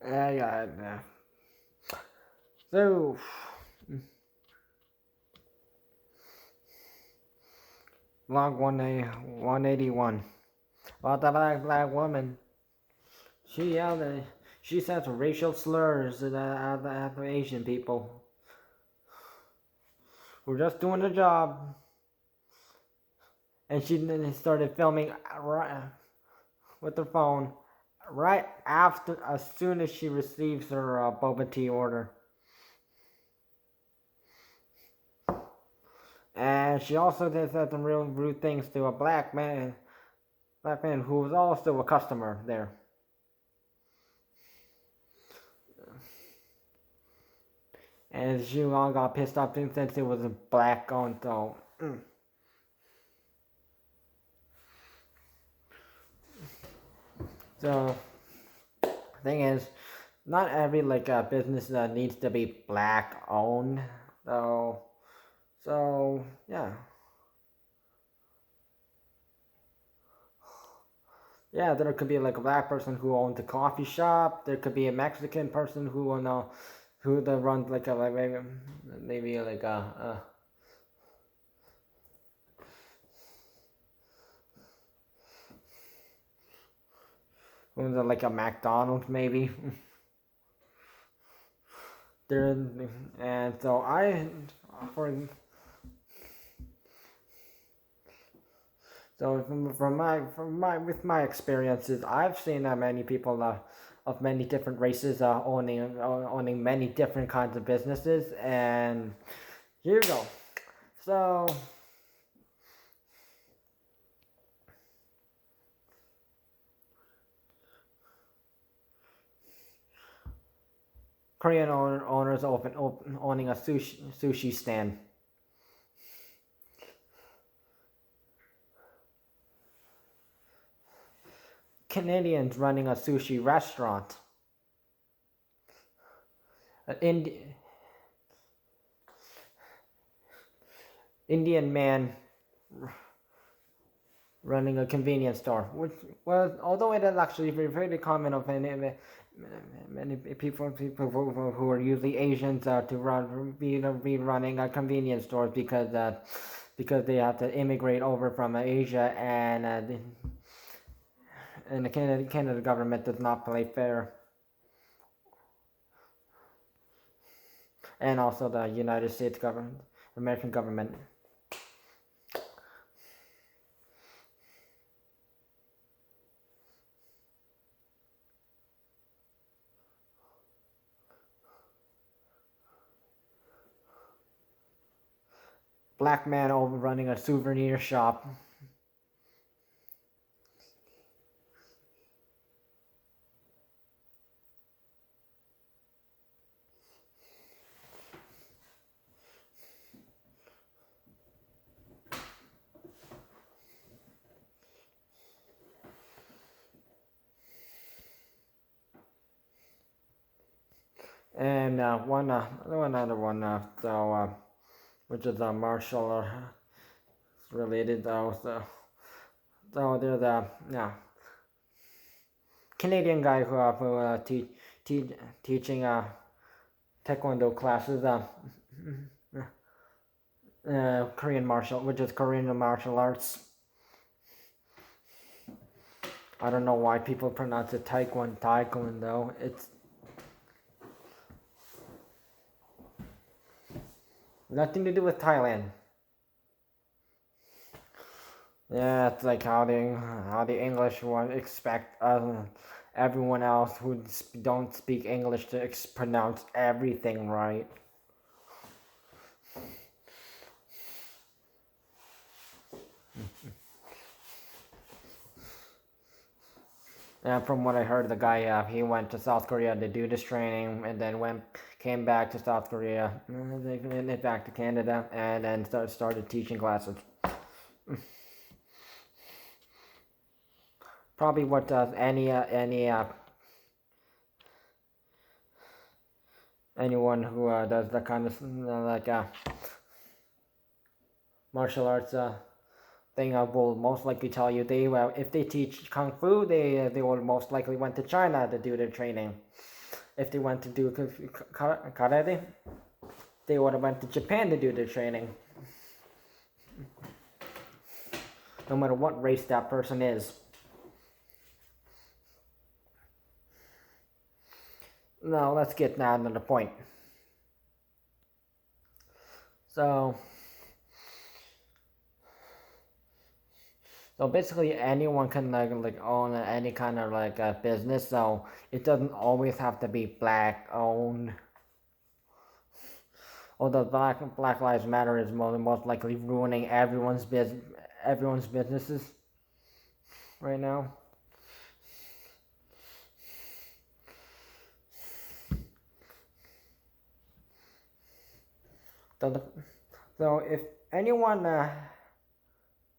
Yeah. So, log 181. About the black woman. She yelled. She said racial slurs at the Asian people who were just doing the job, and she then started filming with her phone right after, as soon as she receives her boba tea order. And she also did some real rude things to a black man who was also a customer there. And she all got pissed off since it was a black owned, so. So, thing is, not every business needs to be black owned, though. So yeah. Yeah, there could be like a black person who owns a coffee shop. There could be a Mexican person who will know, who runs like maybe like a owns like a McDonald's maybe. There, and so for so with my experiences, I've seen many people of many different races owning many different kinds of businesses, and here you go. So Korean owners owning a sushi stand. Canadians running a sushi restaurant. An Indian man running a convenience store, which was, although it is actually very common of many people who are usually Asians to be running a convenience stores because they have to immigrate over from Asia, and the Canada government does not play fair, and also the United States government, American government. Black man over running a souvenir shop. And one other one, which is martial related though. So there's a Canadian guy who teaching taekwondo classes, which is Korean martial arts. I don't know why people pronounce it taekwondo. It's nothing to do with Thailand. Yeah, it's like how the English one expect everyone else who don't speak English to pronounce everything right. And from what I heard, the guy he went to South Korea to do this training, and then came back to South Korea, and then back to Canada, and then started teaching classes. Probably what does anyone who does that kind of martial arts thing will most likely tell you if they teach kung fu, they will most likely went to China to do their training. if they went to do karate, they would have went to Japan to do their training. No matter what race that person is. Now let's get down to the point. So basically anyone can like own any kind of like a business, so it doesn't always have to be black owned. Although Black Lives Matter is most likely ruining everyone's businesses right now. So if anyone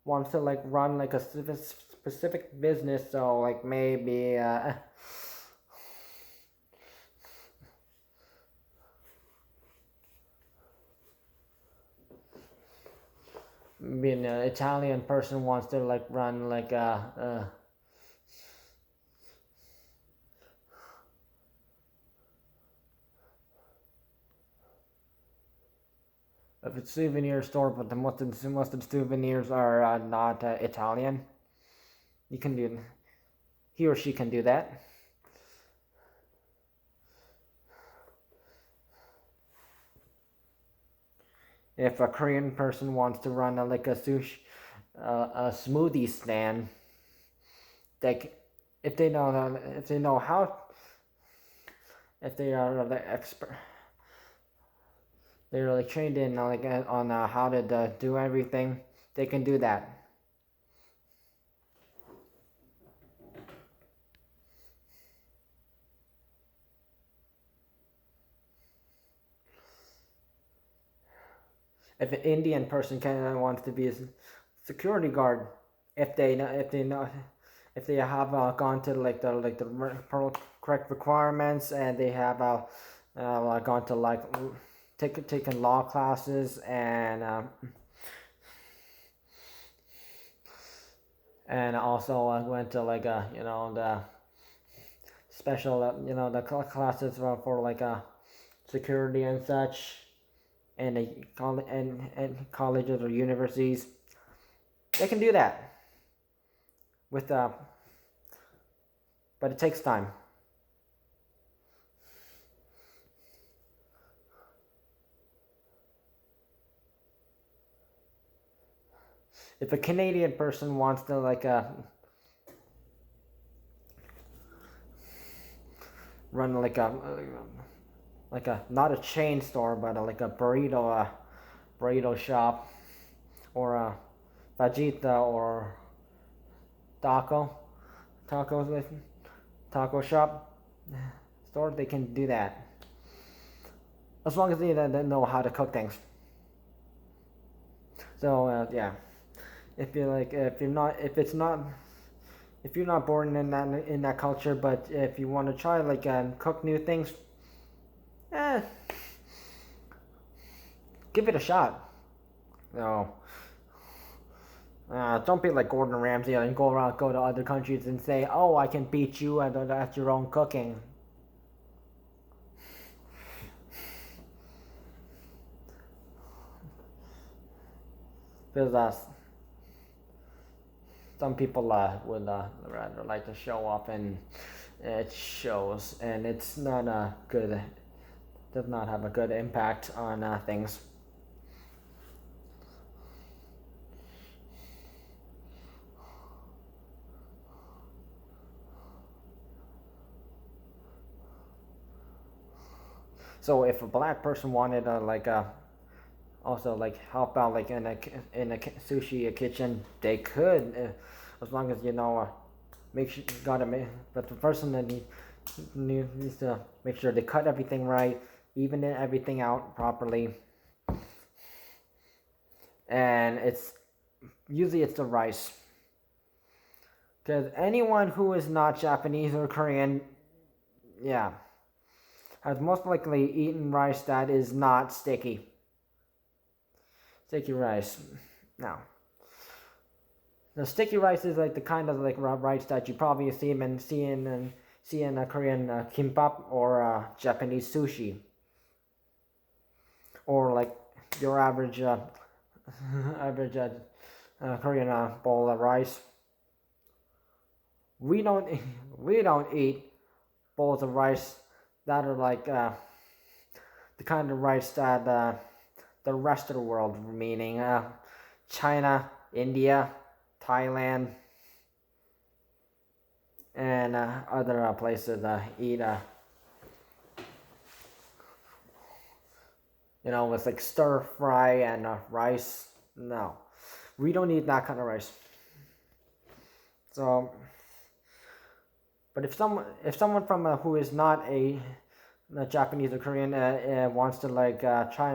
wants to like run like a specific business, so like maybe being an Italian person wants to like run like a if it's a souvenir store, but most of the souvenirs are not Italian, he or she can do that. If a Korean person wants to run like a smoothie stand, if they know how, if they are the expert, they're like trained in like on how to do everything, they can do that. If an Indian person wants to be a security guard, if they have gone to like the correct requirements, and they have gone to like taken law classes, and also went to like the special the classes for like security and such, and colleges or universities, they can do that with but it takes time. If a Canadian person wants to like run like a not a chain store, but like a burrito shop, or a fajita or taco shop store, they can do that, as long as they know how to cook things. So yeah, if you're not born in that culture, but if you want to try like cook new things, give it a shot. No, don't be like Gordon Ramsay and go to other countries and say, "Oh, I can beat you at your own cooking." Because some people would rather like to show off, and it shows, and it's not good. Does not have a good impact on things. So if a black person wanted also like help out like in a sushi kitchen, they could, as long as make sure but the person that needs to make sure they cut everything right, even everything out properly, and it's usually the rice, because anyone who is not Japanese or Korean, yeah, has most likely eaten rice that is not sticky. Sticky rice. Now, the sticky rice is like the kind of like rice that you probably see in see in a Korean kimbap or Japanese sushi, or like your average average Korean bowl of rice. We don't we don't eat bowls of rice that are like the kind of rice that the rest of the world, meaning China, India, Thailand, and other places eat. With like stir fry and rice. No, we don't eat that kind of rice. So, but if someone from who is not a Japanese or Korean wants to like try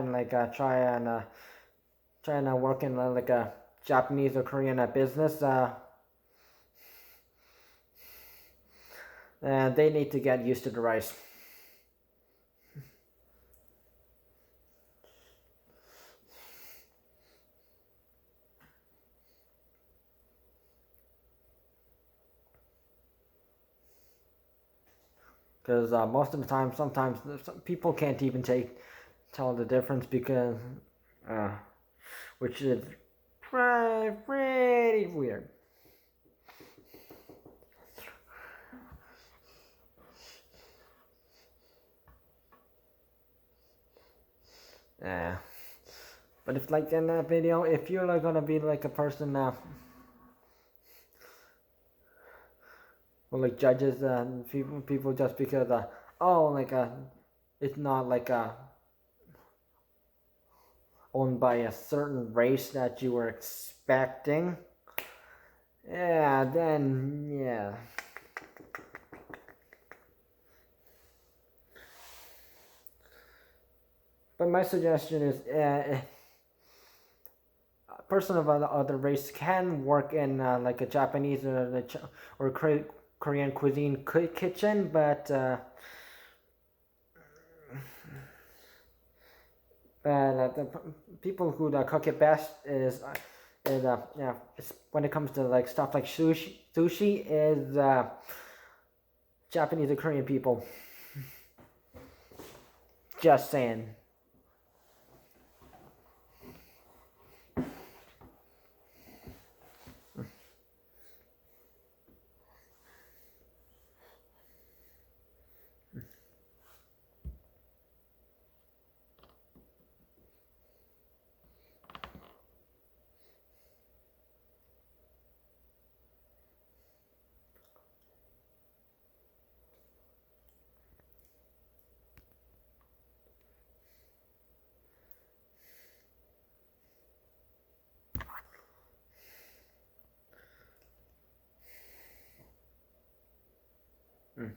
and work in like a Japanese or Korean business, they need to get used to the rice. Because most of the time, sometimes some people can't even tell the difference because, uh, which is pretty weird. Yeah. But if like in that video, if you're like gonna be like a person who like judges people just because it's not like owned by a certain race that you were expecting, yeah, then yeah. But my suggestion is, a person of other race can work in like a Japanese or Korean cuisine kitchen, but the people who cook it best is yeah, when it comes to like stuff like sushi is Japanese or Korean people. Just saying. Mm.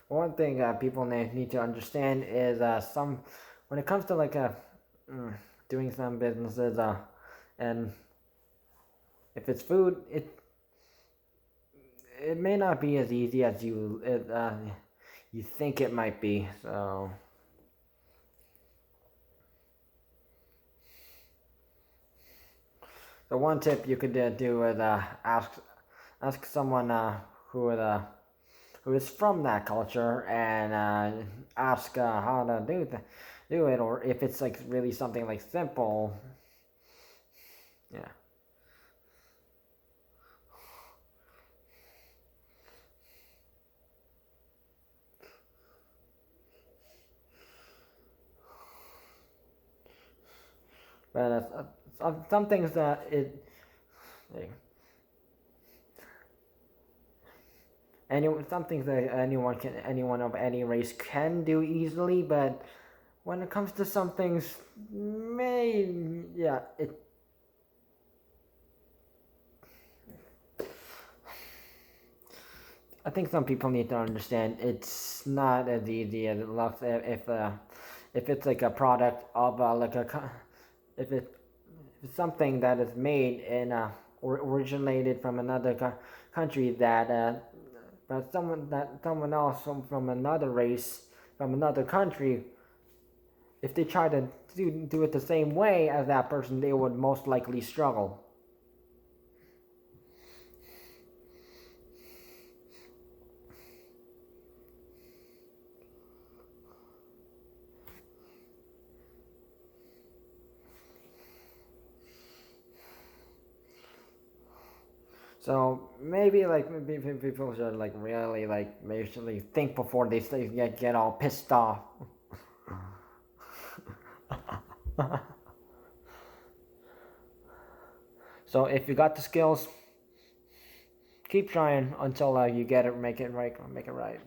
One thing people need to understand is when it comes to like mm, doing some businesses and if it's food, it may not be as easy as you think it might be. So the one tip you could do is ask someone who is from that culture and ask how to do it, or if it's like really something like simple. Yeah. But some things that some things that anyone of any race can do easily, but when it comes to some things, yeah, I think some people need to understand it's not as easy as it looks. If it's like a product of if it's something that is made in or originated from another country but someone else from another race from another country, if they try to do it the same way as that person, they would most likely struggle. So maybe people should like really like basically think before they get all pissed off. So if you got the skills, keep trying until you get it, make it right.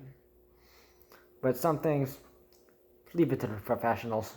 But some things, leave it to the professionals.